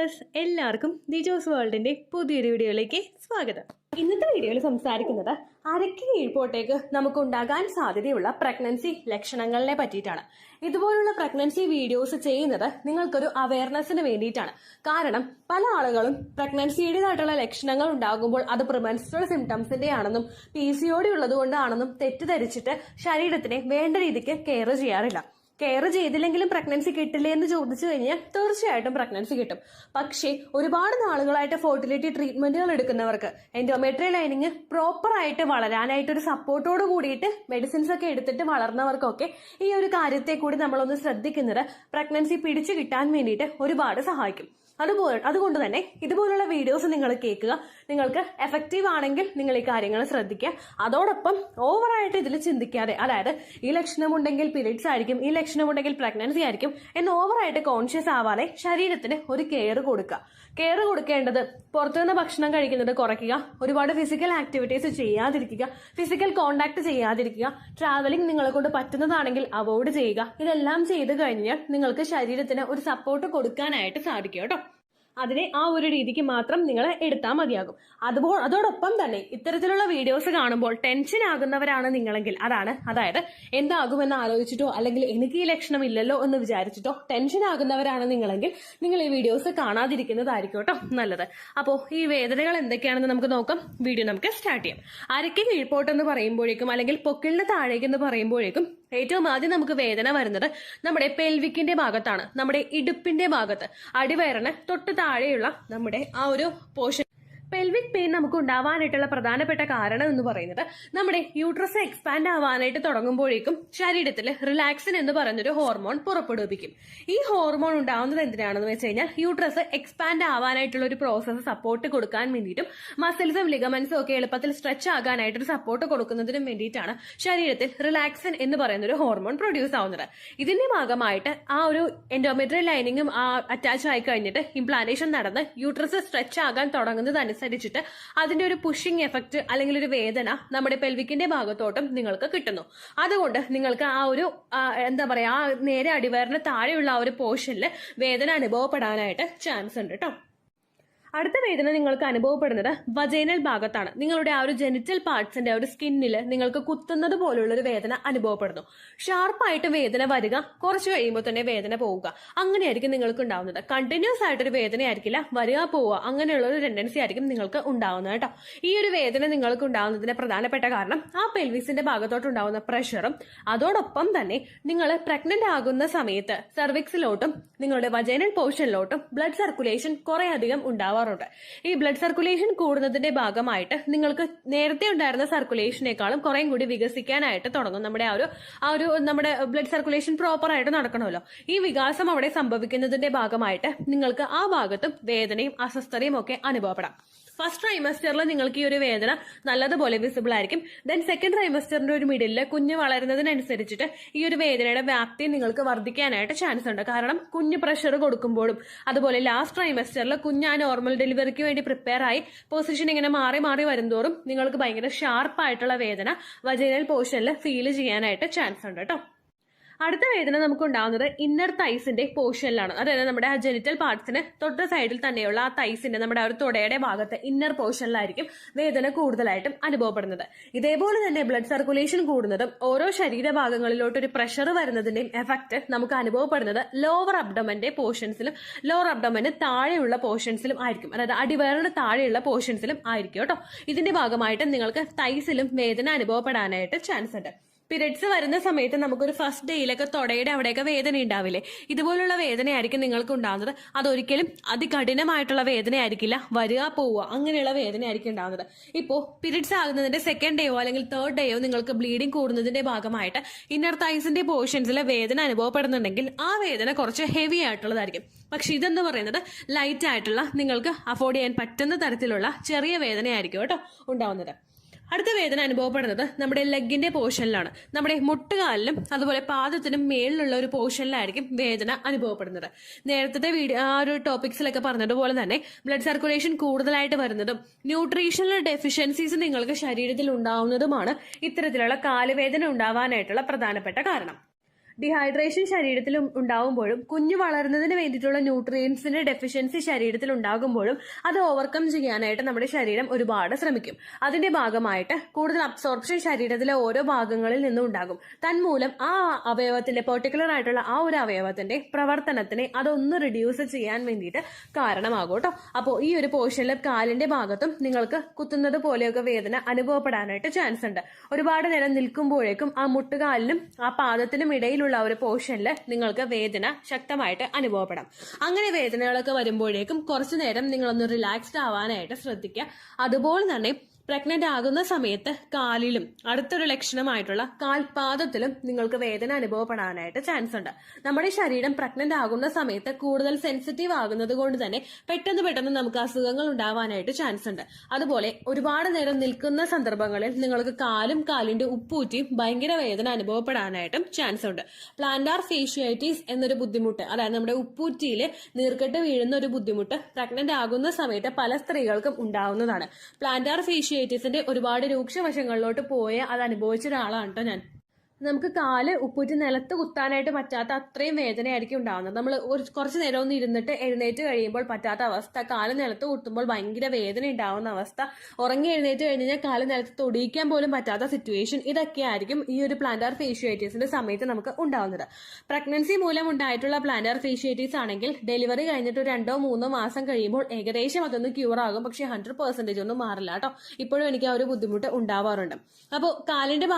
Dears, എല്ലാവർക്കും ദിജോസ് വേൾഡിന്റെ പുതിയൊരു വീഡിയോയിലേക്ക് സ്വാഗതം. ഇന്നത്തെ വീഡിയോയിൽ സംസാരിക്കുന്നത് അരയ്ക്ക് കീഴ്പോട്ടേക്ക് നമുക്കുണ്ടാകാൻ സാധ്യതയുള്ള പ്രഗ്നൻസി ലക്ഷണങ്ങളെ പറ്റിയിട്ടാണ്. ഇതുപോലുള്ള പ്രഗ്നൻസി വീഡിയോസ് ചെയ്യുന്നത് നിങ്ങൾക്കൊരു അവയർനെസ്സിന് വേണ്ടിയിട്ടാണ്. കാരണം പല ആളുകളും പ്രഗ്നൻസിയുടേതായിട്ടുള്ള ലക്ഷണങ്ങൾ ഉണ്ടാകുമ്പോൾ അത് പ്രിമെൻസ്ട്രൽ സിംറ്റംസിന്റെ ആണെന്നും PCOD ഉള്ളത് കൊണ്ടാണെന്നും തെറ്റിദ്ധരിച്ചിട്ട് ശരീരത്തിനെ വേണ്ട രീതിക്ക് കെയർ ചെയ്യാറില്ല. കെയർ ചെയ്തില്ലെങ്കിലും പ്രഗ്നൻസി കിട്ടില്ലേ എന്ന് ചോദിച്ചു കഴിഞ്ഞാൽ തീർച്ചയായിട്ടും പ്രഗ്നൻസി കിട്ടും. പക്ഷേ ഒരുപാട് നാളുകളായിട്ട് ഫെർട്ടിലിറ്റി ട്രീറ്റ്മെന്റുകൾ എടുക്കുന്നവർക്ക് എൻഡോമെട്രിയൽ ലൈനിങ് പ്രോപ്പർ ആയിട്ട് വളരാനായിട്ട് ഒരു സപ്പോർട്ടോട് കൂടിയിട്ട് മെഡിസിൻസ് ഒക്കെ എടുത്തിട്ട് വളർന്നവർക്കൊക്കെ ഈ ഒരു കാര്യത്തെ കൂടി നമ്മളൊന്ന് ശ്രദ്ധിക്കുന്നത് പ്രഗ്നൻസി പിടിച്ചു കിട്ടാൻ വേണ്ടിയിട്ട് ഒരുപാട് സഹായിക്കും. അതുകൊണ്ട് തന്നെ ഇതുപോലുള്ള വീഡിയോസ് നിങ്ങൾ കേൾക്കുക. നിങ്ങൾക്ക് എഫക്റ്റീവ് ആണെങ്കിൽ നിങ്ങൾ ഈ കാര്യങ്ങൾ ശ്രദ്ധിക്കുക. അതോടൊപ്പം ഓവറായിട്ട് ഇതിൽ ചിന്തിക്കാതെ, അതായത് ഈ ലക്ഷണമുണ്ടെങ്കിൽ പീരീഡ്സ് ആയിരിക്കും, ഈ ലക്ഷണമുണ്ടെങ്കിൽ പ്രഗ്നൻസി ആയിരിക്കും എന്ന് ഓവറായിട്ട് കോൺഷ്യസ് ആവാതെ ശരീരത്തിന് ഒരു കെയർ കൊടുക്കുക. കെയർ കൊടുക്കേണ്ടത് പുറത്തുനിന്ന് ഭക്ഷണം കഴിക്കുന്നത് കുറയ്ക്കുക, ഒരുപാട് ഫിസിക്കൽ ആക്ടിവിറ്റീസ് ചെയ്യാതിരിക്കുക, ഫിസിക്കൽ കോണ്ടാക്ട് ചെയ്യാതിരിക്കുക, ട്രാവലിംഗ് നിങ്ങളെ കൊണ്ട് പറ്റുന്നതാണെങ്കിൽ അവോയ്ഡ് ചെയ്യുക. ഇതെല്ലാം ചെയ്തു കഴിഞ്ഞാൽ നിങ്ങൾക്ക് ശരീരത്തിന് ഒരു സപ്പോർട്ട് കൊടുക്കാനായിട്ട് സാധിക്കും കേട്ടോ. അതിനെ ആ ഒരു രീതിക്ക് മാത്രം നിങ്ങൾ എടുത്താൽ മതിയാകും. അതോടൊപ്പം തന്നെ ഇത്തരത്തിലുള്ള വീഡിയോസ് കാണുമ്പോൾ ടെൻഷൻ ആകുന്നവരാണ് നിങ്ങളെങ്കിൽ, അതായത് എന്താകുമെന്ന് ആലോചിച്ചിട്ടോ അല്ലെങ്കിൽ എനിക്ക് ഈ ലക്ഷണം ഇല്ലല്ലോ എന്ന് വിചാരിച്ചിട്ടോ ടെൻഷൻ ആകുന്നവരാണ് നിങ്ങളെങ്കിൽ നിങ്ങൾ ഈ വീഡിയോസ് കാണാതിരിക്കുന്നതായിരിക്കും കേട്ടോ നല്ലത്. അപ്പോൾ ഈ വേദനകൾ എന്തൊക്കെയാണെന്ന് നമുക്ക് നോക്കാം. വീഡിയോ നമുക്ക് സ്റ്റാർട്ട് ചെയ്യാം. അരയ്ക്ക് കീഴ്പോട്ടെന്ന് പറയുമ്പോഴേക്കും അല്ലെങ്കിൽ പൊക്കിളിന് താഴേക്ക് എന്ന് പറയുമ്പോഴേക്കും ഏറ്റവും ആദ്യം നമുക്ക് വേദന വരുന്നത് നമ്മുടെ പെൽവിക്കിന്റെ ഭാഗത്താണ്, നമ്മുടെ ഇടുപ്പിന്റെ ഭാഗത്ത്, അടിവയറിന് തൊട്ട് താഴെയുള്ള നമ്മുടെ ആ ഒരു പോർഷൻ. പെൽവിക് പെയിൻ നമുക്ക് ഉണ്ടാവാനായിട്ടുള്ള പ്രധാനപ്പെട്ട കാരണം എന്ന് പറയുന്നത് നമ്മുടെ യൂട്രസ് എക്സ്പാൻഡ് ആവാനായിട്ട് തുടങ്ങുമ്പോഴേക്കും ശരീരത്തിൽ റിലാക്സിൻ എന്ന് പറയുന്നൊരു ഹോർമോൺ പുറപ്പെടുവിപ്പിക്കും. ഈ ഹോർമോൺ ഉണ്ടാവുന്നത് എന്തിനാണെന്ന് വെച്ച് കഴിഞ്ഞാൽ യൂട്രസ് എക്സ്പാൻഡ് ആവാനായിട്ടുള്ള ഒരു പ്രോസസ്സ് സപ്പോർട്ട് കൊടുക്കാൻ വേണ്ടിയിട്ടും മസിൽസും ലിഗമെന്റ്സും ഒക്കെ എളുപ്പത്തിൽ സ്ട്രെച്ച് ആകാനായിട്ടൊരു സപ്പോർട്ട് കൊടുക്കുന്നതിനും വേണ്ടിയിട്ടാണ് ശരീരത്തിൽ റിലാക്സിൻ എന്ന് പറയുന്ന ഒരു ഹോർമോൺ പ്രൊഡ്യൂസ് ആവുന്നത്. ഇതിന്റെ ഭാഗമായിട്ട് ആ ഒരു എൻഡോമെട്രിയൽ ലൈനിങ്ങും അറ്റാച്ച് ആയി കഴിഞ്ഞിട്ട് ഇംപ്ലാന്റേഷൻ നടന്ന് യൂട്രസ് സ്ട്രെച്ച് ആകാൻ തുടങ്ങുന്നതനുസരിച്ചിട്ട് അതിന്റെ ഒരു പുഷിംഗ് എഫക്ട് അല്ലെങ്കിൽ ഒരു വേദന നമ്മുടെ പെൽവിക്കിന്റെ ഭാഗത്തോട്ടും നിങ്ങൾക്ക് കിട്ടുന്നു. അതുകൊണ്ട് നിങ്ങൾക്ക് ആ ഒരു നേരെ അടിവയറിന് താഴെയുള്ള ആ ഒരു പോർഷനിൽ വേദന അനുഭവപ്പെടാനായിട്ട് ചാൻസ് ഉണ്ട് കേട്ടോ. അടുത്ത വേദന നിങ്ങൾക്ക് അനുഭവപ്പെടുന്നത് വജൈനൽ ഭാഗത്താണ്. നിങ്ങളുടെ ആ ഒരു ജെനിറ്റൽ പാർട്സിന്റെ ആ ഒരു സ്കിന്നിൽ നിങ്ങൾക്ക് കുത്തുന്നത് പോലുള്ള ഒരു വേദന അനുഭവപ്പെടുന്നു. ഷാർപ്പായിട്ട് വേദന വരിക, കുറച്ച് കഴിയുമ്പോൾ തന്നെ വേദന പോവുക, അങ്ങനെയായിരിക്കും നിങ്ങൾക്ക് ഉണ്ടാവുന്നത്. കണ്ടിന്യൂസ് ആയിട്ടൊരു വേദന ആയിരിക്കില്ല, വരിക പോവുക, അങ്ങനെയുള്ള ഒരു ടെൻഡൻസി ആയിരിക്കും നിങ്ങൾക്ക് ഉണ്ടാവുന്നത് കേട്ടോ. ഈ ഒരു വേദന നിങ്ങൾക്ക് ഉണ്ടാവുന്നതിന്റെ പ്രധാനപ്പെട്ട കാരണം ആ പെൽവിസിന്റെ ഭാഗത്തോട്ടുണ്ടാവുന്ന പ്രഷറും അതോടൊപ്പം തന്നെ നിങ്ങൾ പ്രഗ്നന്റ് ആകുന്ന സമയത്ത് സെർവിക്സിലോട്ടും നിങ്ങളുടെ വജൈനൽ പോർഷനിലോട്ടും ബ്ലഡ് സർക്കുലേഷൻ കുറെ അധികം ഉണ്ടാവാറുണ്ട്. ഈ ബ്ലഡ് സർക്കുലേഷൻ കൂടുന്നതിന്റെ ഭാഗമായിട്ട് നിങ്ങൾക്ക് നേരത്തെ ഉണ്ടായിരുന്ന സർക്കുലേഷനേക്കാളും കുറേം കൂടി വികസിക്കാനായിട്ട് തുടങ്ങും. നമ്മുടെ ബ്ലഡ് സർക്കുലേഷൻ പ്രോപ്പർ ആയിട്ട് നടക്കണമല്ലോ. ഈ വികാസം അവിടെ സംഭവിക്കുന്നതിന്റെ ഭാഗമായിട്ട് നിങ്ങൾക്ക് ആ ഭാഗത്തും വേദനയും അസ്വസ്ഥതയും ഒക്കെ അനുഭവപ്പെടാം. ഫസ്റ്റ് ട്രൈമസ്റ്ററിൽ നിങ്ങൾക്ക് ഈ ഒരു വേദന നല്ലതുപോലെ വിസിബിൾ ആയിരിക്കും. ദെൻ സെക്കൻഡ് ട്രൈമസ്റ്ററിന്റെ ഒരു മിഡിലില് കുഞ്ഞ് വളരുന്നതിനനുസരിച്ചിട്ട് ഈ ഒരു വേദനയുടെ വ്യാപ്തി നിങ്ങൾക്ക് വർദ്ധിക്കാനായിട്ട് ചാൻസ് ഉണ്ട്. കാരണം കുഞ്ഞ് പ്രഷർ കൊടുക്കുമ്പോഴും അതുപോലെ ലാസ്റ്റ് ട്രൈമസ്റ്ററിൽ കുഞ്ഞ് ആ നോർമൽ ഡെലിവറിക്ക് വേണ്ടി പ്രിപ്പയർ ആയി പൊസിഷൻ ഇങ്ങനെ മാറി മാറി വരുന്തോറും നിങ്ങൾക്ക് ഭയങ്കര ഷാർപ്പായിട്ടുള്ള വേദന വജൈനൽ പോർഷനിൽ ഫീൽ ചെയ്യാനായിട്ട് ചാൻസ് ഉണ്ട് കേട്ടോ. അടുത്ത വേദന നമുക്ക് ഉണ്ടാകുന്നത് ഇന്നർ തൈസിന്റെ പോർഷനിലാണ്. അതായത് നമ്മുടെ ആ ജെനിറ്റൽ പാർട്സിന് തൊട്ട് സൈഡിൽ തന്നെയുള്ള ആ തൈസിന്റെ നമ്മുടെ ആ ഒരു തുടയുടെ ഭാഗത്ത് ഇന്നർ പോർഷനിലായിരിക്കും വേദന കൂടുതലായിട്ടും അനുഭവപ്പെടുന്നത്. ഇതേപോലെ തന്നെ ബ്ലഡ് സർക്കുലേഷൻ കൂടുന്നതും ഓരോ ശരീരഭാഗങ്ങളിലോട്ടൊരു പ്രഷർ വരുന്നതിന്റെയും എഫക്ട് നമുക്ക് അനുഭവപ്പെടുന്നത് ലോവർ അബ്ഡമന്റെ പോർഷൻസിലും ലോവർ അബ്ഡമന് താഴെയുള്ള പോർഷൻസിലും ആയിരിക്കും. അതായത് അടിവയറിന് താഴെയുള്ള പോർഷൻസിലും ആയിരിക്കും കേട്ടോ. ഇതിന്റെ ഭാഗമായിട്ട് നിങ്ങൾക്ക് തൈസിലും വേദന അനുഭവപ്പെടാനായിട്ട് ചാൻസ് ഉണ്ട്. പീരിയഡ്സ് വരുന്ന സമയത്ത് നമുക്കൊരു ഫസ്റ്റ് ഡേയിലൊക്കെ തൊടയുടെ അവിടെയൊക്കെ വേദന ഉണ്ടാവില്ലേ, ഇതുപോലുള്ള വേദനയായിരിക്കും നിങ്ങൾക്ക് ഉണ്ടാകുന്നത്. അതൊരിക്കലും അതികഠിനമായിട്ടുള്ള വേദനയായിരിക്കില്ല, വരിക പോവുക അങ്ങനെയുള്ള വേദനയായിരിക്കും ഉണ്ടാകുന്നത്. ഇപ്പോൾ പീരിയഡ്സ് ആകുന്നതിന്റെ സെക്കൻഡ് ഡേയോ അല്ലെങ്കിൽ തേർഡ് ഡേയോ നിങ്ങൾക്ക് ബ്ലീഡിംഗ് കൂടുന്നതിന്റെ ഭാഗമായിട്ട് ഇന്നർ തൈസിന്റെ പോർഷൻസിൽ വേദന അനുഭവപ്പെടുന്നുണ്ടെങ്കിൽ ആ വേദന കുറച്ച് ഹെവി ആയിട്ടുള്ളതായിരിക്കും. പക്ഷെ ഇതെന്ന് പറയുന്നത് ലൈറ്റ് ആയിട്ടുള്ള നിങ്ങൾക്ക് അഫോർഡ് ചെയ്യാൻ പറ്റുന്ന തരത്തിലുള്ള ചെറിയ വേദനയായിരിക്കും കേട്ടോ ഉണ്ടാവുന്നത്. അടുത്ത വേദന അനുഭവപ്പെടുന്നത് നമ്മുടെ ലെഗിന്റെ പോർഷനിലാണ്. നമ്മുടെ മുട്ടുകാലിലും അതുപോലെ പാദത്തിനും മേളിലുള്ള ഒരു പോർഷനിലായിരിക്കും വേദന അനുഭവപ്പെടുന്നത്. നേരത്തെ ആ ഒരു ടോപ്പിക്സിലൊക്കെ പറഞ്ഞതുപോലെ തന്നെ ബ്ലഡ് സർക്കുലേഷൻ കൂടുതലായിട്ട് വരുന്നതും ന്യൂട്രീഷണൽ ഡെഫിഷ്യൻസീസ് നിങ്ങൾക്ക് ശരീരത്തിൽ ഉണ്ടാവുന്നതുമാണ് ഇത്തരത്തിലുള്ള കാലുവേദന ഉണ്ടാവാനായിട്ടുള്ള പ്രധാനപ്പെട്ട കാരണം. ഡിഹൈഡ്രേഷൻ ശരീരത്തിൽ ഉണ്ടാകുമ്പോഴും കുഞ്ഞു വളരുന്നതിന് വേണ്ടിയിട്ടുള്ള ന്യൂട്രിയൻസിന്റെ ഡെഫിഷ്യൻസി ശരീരത്തിൽ ഉണ്ടാകുമ്പോഴും അത് ഓവർകം ചെയ്യാനായിട്ട് നമ്മുടെ ശരീരം ഒരുപാട് ശ്രമിക്കും. അതിന്റെ ഭാഗമായിട്ട് കൂടുതൽ അബ്സോർപ്ഷൻ ശരീരത്തിലെ ഓരോ ഭാഗങ്ങളിൽ നിന്നും ഉണ്ടാകും. തന്മൂലം ആ അവയവത്തിന്റെ പെർട്ടിക്കുലർ ആയിട്ടുള്ള ആ ഒരു അവയവത്തിന്റെ പ്രവർത്തനത്തിനെ അതൊന്ന് റിഡ്യൂസ് ചെയ്യാൻ വേണ്ടിയിട്ട് കാരണമാകും കേട്ടോ. അപ്പോൾ ഈ ഒരു പോർഷനിൽ കാലിന്റെ ഭാഗത്തും നിങ്ങൾക്ക് കുത്തുന്നത് പോലെയൊക്കെ വേദന അനുഭവപ്പെടാനായിട്ട് ചാൻസ് ഉണ്ട്. ഒരുപാട് നേരം നിൽക്കുമ്പോഴേക്കും ആ മുട്ടുകാലിനും ആ പാദത്തിനും ഇടയിലുള്ള ഒരു പോർഷനിൽ നിങ്ങൾക്ക് വേദന ശക്തമായിട്ട് അനുഭവപ്പെടാം. അങ്ങനെ വേദനകളൊക്കെ വരുമ്പോഴേക്കും കുറച്ചു നേരം നിങ്ങളൊന്ന് റിലാക്സ്ഡ് ആവാനായിട്ട് ശ്രദ്ധിക്കുക. അതുപോലെ തന്നെ പ്രഗ്നന്റ് ആകുന്ന സമയത്ത് കാലിലും അടുത്തൊരു ലക്ഷണമായിട്ടുള്ള കാൽപാദത്തിലും നിങ്ങൾക്ക് വേദന അനുഭവപ്പെടാനായിട്ട് ചാൻസ് ഉണ്ട്. നമ്മുടെ ശരീരം പ്രഗ്നന്റ് ആകുന്ന സമയത്ത് കൂടുതൽ സെൻസിറ്റീവ് ആകുന്നത് കൊണ്ട് തന്നെ പെട്ടെന്ന് നമുക്ക് അസുഖങ്ങൾ ഉണ്ടാവാനായിട്ട് ചാൻസ് ഉണ്ട്. അതുപോലെ ഒരുപാട് നേരം നിൽക്കുന്ന സന്ദർഭങ്ങളിൽ നിങ്ങൾക്ക് കാലും കാലിന്റെ ഉപ്പൂറ്റിയും ഭയങ്കര വേദന അനുഭവപ്പെടാനായിട്ടും ചാൻസ് ഉണ്ട്. പ്ലാന്റാർ ഫേഷ്യാറ്റിസ് എന്നൊരു ബുദ്ധിമുട്ട്, അതായത് നമ്മുടെ ഉപ്പൂറ്റിയിൽ നീർക്കെട്ട് വീഴുന്ന ഒരു ബുദ്ധിമുട്ട് പ്രഗ്നന്റ് ആകുന്ന സമയത്ത് പല സ്ത്രീകൾക്കും ഉണ്ടാവുന്നതാണ്. പ്ലാന്റാർ ഫേഷ്യാറ്റിസിന്റെ ഒരുപാട് രൂക്ഷവശങ്ങളിലോട്ട് പോയ അത് അനുഭവിച്ച ഒരാളാണ് കേട്ടോ ഞാൻ. നമുക്ക് കാല് ഉപ്പൂറ്റി നിലത്ത് കുത്താനായിട്ട് പറ്റാത്ത അത്രയും വേദനയായിരിക്കും ഉണ്ടാകുന്നത്. നമ്മൾ കുറച്ച് നേരം ഒന്ന് ഇരുന്നിട്ട് എഴുന്നേറ്റ് കഴിയുമ്പോൾ പറ്റാത്ത അവസ്ഥ, കാല് നിലത്ത് കുത്തുമ്പോൾ ഭയങ്കര വേദന ഉണ്ടാവുന്ന അവസ്ഥ, ഉറങ്ങി എഴുന്നേറ്റ് കഴിഞ്ഞാൽ കാല് നിലത്ത് തൊടിയിക്കാൻ പോലും പറ്റാത്ത സിറ്റുവേഷൻ, ഇതൊക്കെ ആയിരിക്കും ഈ ഒരു പ്ലാന്റാർ ഫേഷ്യാറ്റിസിന്റെ സമയത്ത് നമുക്ക് ഉണ്ടാവുന്നത്. പ്രഗ്നൻസി മൂലം ഉണ്ടായിട്ടുള്ള പ്ലാന്റാർ ഫേഷ്യാറ്റിസ് ആണെങ്കിൽ ഡെലിവറി കഴിഞ്ഞിട്ട് 2-3 മാസം കഴിയുമ്പോൾ ഏകദേശം അതൊന്ന് ക്യൂർ ആകും. പക്ഷേ 100% ഒന്നും മാറില്ല കേട്ടോ. ഇപ്പോഴും എനിക്ക് ആ ഒരു ബുദ്ധിമുട്ട് ഉണ്ടാവാറുണ്ട്. അപ്പോൾ കാലിന്റെ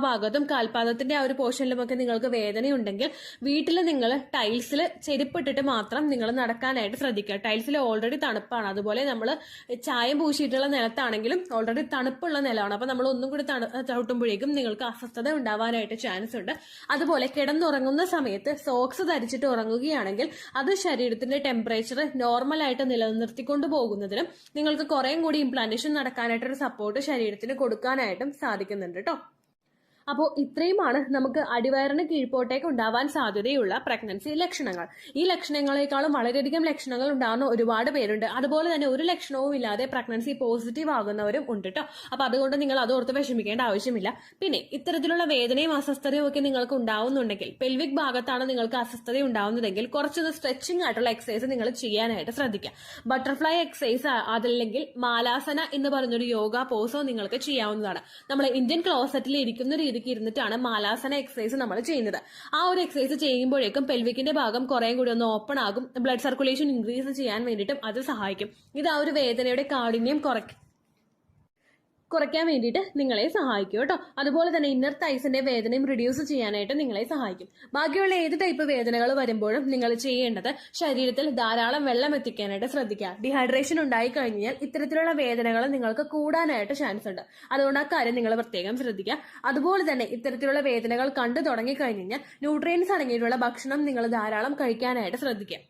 ഭാഗത്തും കാൽപാദത്തിന്റെ ആ ഒരു പോർഷനിലുമൊക്കെ നിങ്ങൾക്ക് വേദനയുണ്ടെങ്കിൽ വീട്ടിൽ നിങ്ങൾ ടൈൽസിൽ ചെരുപ്പിട്ടിട്ട് മാത്രം നിങ്ങൾ നടക്കാനായിട്ട് ശ്രദ്ധിക്കുക. ടൈൽസിൽ ഓൾറെഡി തണുപ്പാണ്. അതുപോലെ നമ്മൾ ചായം പൂശിയിട്ടുള്ള നിലത്താണെങ്കിലും ഓൾറെഡി തണുപ്പുള്ള നിലമാണ്. അപ്പൊ നമ്മൾ ഒന്നും കൂടി ചവിട്ടുമ്പോഴേക്കും നിങ്ങൾക്ക് അസ്വസ്ഥത ഉണ്ടാവാനായിട്ട് ചാൻസ് ഉണ്ട്. അതുപോലെ കിടന്നുറങ്ങുന്ന സമയത്ത് സോക്സ് ധരിച്ചിട്ട് ഉറങ്ങുകയാണെങ്കിൽ അത് ശരീരത്തിന്റെ ടെമ്പറേച്ചർ നോർമലായിട്ട് നിലനിർത്തിക്കൊണ്ടു പോകുന്നതിനും നിങ്ങൾക്ക് കുറേയും കൂടി ഇംപ്ലാന്റേഷൻ നടക്കാനായിട്ടൊരു സപ്പോർട്ട് ശരീരത്തിന് കൊടുക്കാനായിട്ടും സാധിക്കുന്നുണ്ട് കേട്ടോ. അപ്പോൾ ഇത്രയുമാണ് നമുക്ക് അടിവയറിന് കീഴ്പോട്ടേക്ക് ഉണ്ടാവാൻ സാധ്യതയുള്ള പ്രഗ്നൻസി ലക്ഷണങ്ങൾ. ഈ ലക്ഷണങ്ങളെക്കാളും വളരെയധികം ലക്ഷണങ്ങൾ ഉണ്ടാകുന്ന ഒരുപാട് പേരുണ്ട്. അതുപോലെ തന്നെ ഒരു ലക്ഷണവും ഇല്ലാതെ പ്രഗ്നൻസി പോസിറ്റീവ് ആകുന്നവരും ഉണ്ട് കേട്ടോ. അപ്പൊ അതുകൊണ്ട് നിങ്ങൾ അതോർത്ത് വിഷമിക്കേണ്ട ആവശ്യമില്ല. പിന്നെ ഇത്തരത്തിലുള്ള വേദനയും അസ്വസ്ഥതയും ഒക്കെ നിങ്ങൾക്ക് ഉണ്ടാവുന്നുണ്ടെങ്കിൽ, പെൽവിക് ഭാഗത്താണ് നിങ്ങൾക്ക് അസ്വസ്ഥത ഉണ്ടാവുന്നതെങ്കിൽ കുറച്ചൊന്ന് സ്ട്രെച്ചിങ് ആയിട്ടുള്ള എക്സസൈസ് നിങ്ങൾ ചെയ്യാനായിട്ട് ശ്രദ്ധിക്കുക. ബട്ടർഫ്ലൈ എക്സസൈസ്, അതല്ലെങ്കിൽ മാലാസന എന്ന് പറഞ്ഞൊരു യോഗ പോസോ നിങ്ങൾക്ക് ചെയ്യാവുന്നതാണ്. നമ്മൾ ഇന്ത്യൻ ക്ലോസറ്റിൽ ഇരിക്കുന്ന രീതിക്ക് ഇരുന്നിട്ടാണ് മാലാസന എക്സസൈസ് നമ്മൾ ചെയ്യുന്നത്. ആ ഒരു എക്സസൈസ് ചെയ്യുമ്പോഴേക്കും പെൽവിക്കിന്റെ ഭാഗം കുറേ കൂടി ഒന്ന് ഓപ്പൺ ആകും. ബ്ലഡ് സർക്കുലേഷൻ ഇൻക്രീസ് ചെയ്യാൻ വേണ്ടിയിട്ടും അത് സഹായിക്കും. ഇത് ആ ഒരു വേദനയുടെ കാഠിന്യം കുറയ്ക്കാൻ വേണ്ടിയിട്ട് നിങ്ങളെ സഹായിക്കും കേട്ടോ. അതുപോലെ തന്നെ ഇന്നർ തൈസിന്റെ വേദനയും റിഡ്യൂസ് ചെയ്യാനായിട്ട് നിങ്ങളെ സഹായിക്കും. ബാക്കിയുള്ള ഏത് ടൈപ്പ് വേദനകൾ വരുമ്പോഴും നിങ്ങൾ ചെയ്യേണ്ടത് ശരീരത്തിൽ ധാരാളം വെള്ളം എത്തിക്കാനായിട്ട് ശ്രദ്ധിക്കുക. ഡീഹൈഡ്രേഷൻ ഉണ്ടായി കഴിഞ്ഞാൽ ഇത്തരത്തിലുള്ള വേദനകൾ നിങ്ങൾക്ക് കൂടാനായിട്ട് ചാൻസ് ഉണ്ട്. അതുകൊണ്ട് ആ കാര്യം നിങ്ങൾ പ്രത്യേകം ശ്രദ്ധിക്കുക. അതുപോലെ തന്നെ ഇത്തരത്തിലുള്ള വേദനകൾ കണ്ടു തുടങ്ങിക്കഴിഞ്ഞാൽ ന്യൂട്രിയൻസ് അടങ്ങിയിട്ടുള്ള ഭക്ഷണം നിങ്ങൾ ധാരാളം കഴിക്കാനായിട്ട് ശ്രദ്ധിക്കുക.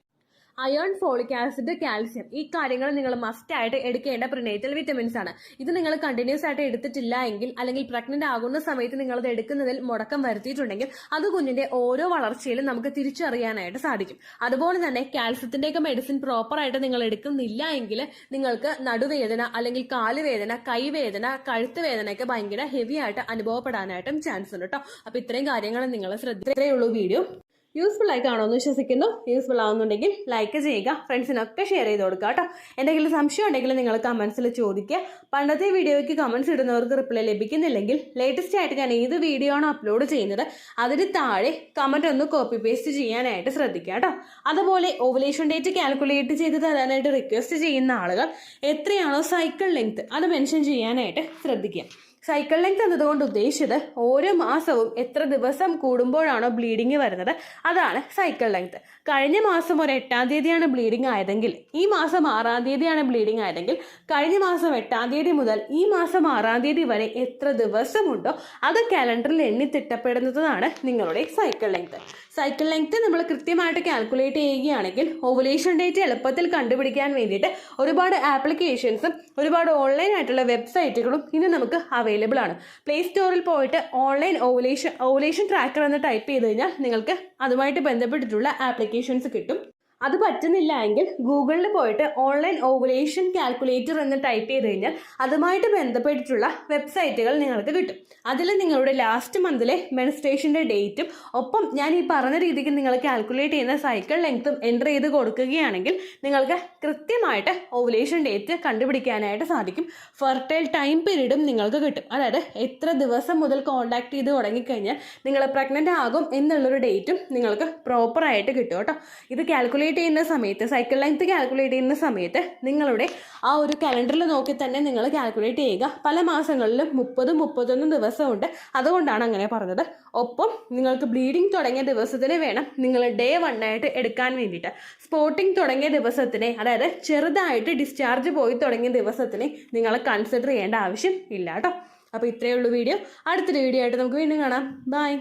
അയേൺ, ഫോളിക് ആസിഡ്, കാൽസ്യം, ഈ കാര്യങ്ങൾ നിങ്ങൾ മസ്റ്റ് ആയിട്ട് എടുക്കേണ്ട പ്രിനേറ്റൽ വിറ്റമിൻസ് ആണ്. ഇത് നിങ്ങൾ കണ്ടിന്യൂസ് ആയിട്ട് എടുത്തിട്ടില്ല എങ്കിൽ, അല്ലെങ്കിൽ പ്രഗ്നന്റ് ആകുന്ന സമയത്ത് നിങ്ങൾ അത് എടുക്കുന്നതിൽ മുടക്കം വരുത്തിയിട്ടുണ്ടെങ്കിൽ അത് കുഞ്ഞിന്റെ ഓരോ വളർച്ചയിലും നമുക്ക് തിരിച്ചറിയാനായിട്ട് സാധിക്കും. അതുപോലെ തന്നെ കാൽസ്യത്തിന്റെയൊക്കെ മെഡിസിൻ പ്രോപ്പർ ആയിട്ട് നിങ്ങൾ എടുക്കുന്നില്ല എങ്കിൽ നിങ്ങൾക്ക് നടുവേദന, അല്ലെങ്കിൽ കാലുവേദന, കൈവേദന, കഴുത്ത് വേദനയൊക്കെ ഭയങ്കര ഹെവി ആയിട്ട് അനുഭവപ്പെടാനായിട്ടും ചാൻസ് ഉണ്ട് കേട്ടോ. അപ്പൊ ഇത്രയും കാര്യങ്ങൾ നിങ്ങൾ ശ്രദ്ധിച്ചേയുള്ളൂ. വീഡിയോ യൂസ്ഫുൾ ആയി കാണുമെന്ന് വിശ്വസിക്കുന്നു. യൂസ്ഫുൾ ആവുന്നുണ്ടെങ്കിൽ ലൈക്ക് ചെയ്യുക, ഫ്രണ്ട്സിനൊക്കെ ഷെയർ ചെയ്ത് കൊടുക്കുക കേട്ടോ. എന്തെങ്കിലും സംശയം ഉണ്ടെങ്കിൽ നിങ്ങൾ കമന്റ്സിൽ ചോദിക്കുക. പണ്ടത്തെ വീഡിയോയ്ക്ക് കമന്റ്സ് ഇടുന്നവർക്ക് റിപ്ലൈ ലഭിക്കുന്നില്ലെങ്കിൽ ലേറ്റസ്റ്റ് ആയിട്ട് ഞാൻ ഏത് വീഡിയോ ആണോ അപ്ലോഡ് ചെയ്യുന്നത് അതിന് താഴെ കമന്റ് ഒന്ന് കോപ്പി പേസ്റ്റ് ചെയ്യാനായിട്ട് ശ്രദ്ധിക്കുക കേട്ടോ. അതുപോലെ ഓവുലേഷൻ ഡേറ്റ് കാൽക്കുലേറ്റ് ചെയ്ത് തരാനായിട്ട് റിക്വസ്റ്റ് ചെയ്യുന്ന ആളുകൾ എത്രയാണോ സൈക്കിൾ ലെങ്ത് അത് മെൻഷൻ ചെയ്യാനായിട്ട് ശ്രദ്ധിക്കുക. സൈക്കിൾ ലെങ്ത് എന്നതുകൊണ്ട് ഉദ്ദേശിച്ചത് ഓരോ മാസവും എത്ര ദിവസം കൂടുമ്പോഴാണോ ബ്ലീഡിങ് വരുന്നത് അതാണ് സൈക്കിൾ ലെങ്ത്. കഴിഞ്ഞ മാസം ഒരു 8-ാം തീയതിയാണ് ബ്ലീഡിങ് ആയതെങ്കിൽ ഈ മാസം 6-ാം തീയതിയാണ് ബ്ലീഡിങ് ആയതെങ്കിൽ കഴിഞ്ഞ മാസം 8-ാം തീയതി മുതൽ ഈ മാസം 6-ാം തീയതി വരെ എത്ര ദിവസമുണ്ടോ അത് കാലണ്ടറിൽ എണ്ണി തിട്ടപ്പെടുന്നതാണ് നിങ്ങളുടെ സൈക്കിൾ ലെങ്ത്. സൈക്കിൾ ലെങ്ത് നമ്മൾ കൃത്യമായിട്ട് കാൽക്കുലേറ്റ് ചെയ്യുകയാണെങ്കിൽ ഓവുലേഷൻ ഡേറ്റ് എളുപ്പത്തിൽ കണ്ടുപിടിക്കാൻ വേണ്ടിയിട്ട് ഒരുപാട് ആപ്ലിക്കേഷൻസും ഒരുപാട് ഓൺലൈൻ ആയിട്ടുള്ള വെബ്സൈറ്റുകളും ഇന്ന് നമുക്ക് അവൈലബിൾ ആണ്. പ്ലേ സ്റ്റോറിൽ പോയിട്ട് ഓൺലൈൻ ഓവുലേഷൻ ട്രാക്കർ എന്ന് ടൈപ്പ് ചെയ്ത് കഴിഞ്ഞാൽ നിങ്ങൾക്ക് അതുമായിട്ട് ബന്ധപ്പെട്ടിട്ടുള്ള ആപ്ലിക്കേഷൻസ് കിട്ടും. അത് പറ്റുന്നില്ല എങ്കിൽ ഗൂഗിളിൽ പോയിട്ട് ഓൺലൈൻ ഓവുലേഷൻ കാൽക്കുലേറ്റർ എന്ന് ടൈപ്പ് ചെയ്ത് കഴിഞ്ഞാൽ അതുമായിട്ട് ബന്ധപ്പെട്ടിട്ടുള്ള വെബ്സൈറ്റുകൾ നിങ്ങൾക്ക് കിട്ടും. അതിൽ നിങ്ങളുടെ ലാസ്റ്റ് മന്തിലെ മെൻസ്ട്രേഷൻ്റെ ഡേറ്റും ഒപ്പം ഞാൻ ഈ പറഞ്ഞ രീതിക്ക് നിങ്ങൾ കാൽക്കുലേറ്റ് ചെയ്യുന്ന സൈക്കിൾ ലെങ്ത്തും എൻ്റർ ചെയ്ത് കൊടുക്കുകയാണെങ്കിൽ നിങ്ങൾക്ക് കൃത്യമായിട്ട് ഓവുലേഷൻ ഡേറ്റ് കണ്ടുപിടിക്കാനായിട്ട് സാധിക്കും. ഫെർട്ടൈൽ ടൈം പീരീഡും നിങ്ങൾക്ക് കിട്ടും. അതായത് എത്ര ദിവസം മുതൽ കോൺടാക്ട് ചെയ്ത് തുടങ്ങിക്കഴിഞ്ഞാൽ നിങ്ങൾ പ്രഗ്നൻ്റ് ആകും എന്നുള്ളൊരു ഡേറ്റും നിങ്ങൾക്ക് പ്രോപ്പറായിട്ട് കിട്ടും കേട്ടോ. ഇത് കാൽക്കുലേറ്റ് ചെയ്യുന്ന സമയത്ത്, സൈക്കിൾ ലെങ്ത് കാൽക്കുലേറ്റ് ചെയ്യുന്ന സമയത്ത് നിങ്ങളുടെ ആ ഒരു കലണ്ടറിൽ നോക്കി തന്നെ നിങ്ങൾ കാൽക്കുലേറ്റ് ചെയ്യുക. പല മാസങ്ങളിലും 30-31 ദിവസമുണ്ട്, അതുകൊണ്ടാണ് അങ്ങനെ പറഞ്ഞത്. ഒപ്പം നിങ്ങൾക്ക് ബ്ലീഡിങ് തുടങ്ങിയ ദിവസത്തിന് വേണം നിങ്ങൾ ഡേ 1 ആയിട്ട് എടുക്കാൻ വേണ്ടിയിട്ട്. സ്പോട്ടിങ് തുടങ്ങിയ ദിവസത്തിനെ, അതായത് ചെറുതായിട്ട് ഡിസ്ചാർജ് പോയി തുടങ്ങിയ ദിവസത്തിനെ നിങ്ങൾ കൺസിഡർ ചെയ്യേണ്ട ആവശ്യം ഇല്ല കേട്ടോ. അപ്പോൾ ഇത്രയേ ഉള്ളൂ വീഡിയോ. അടുത്തൊരു വീഡിയോ ആയിട്ട് നമുക്ക് വീണ്ടും കാണാം. ബൈ.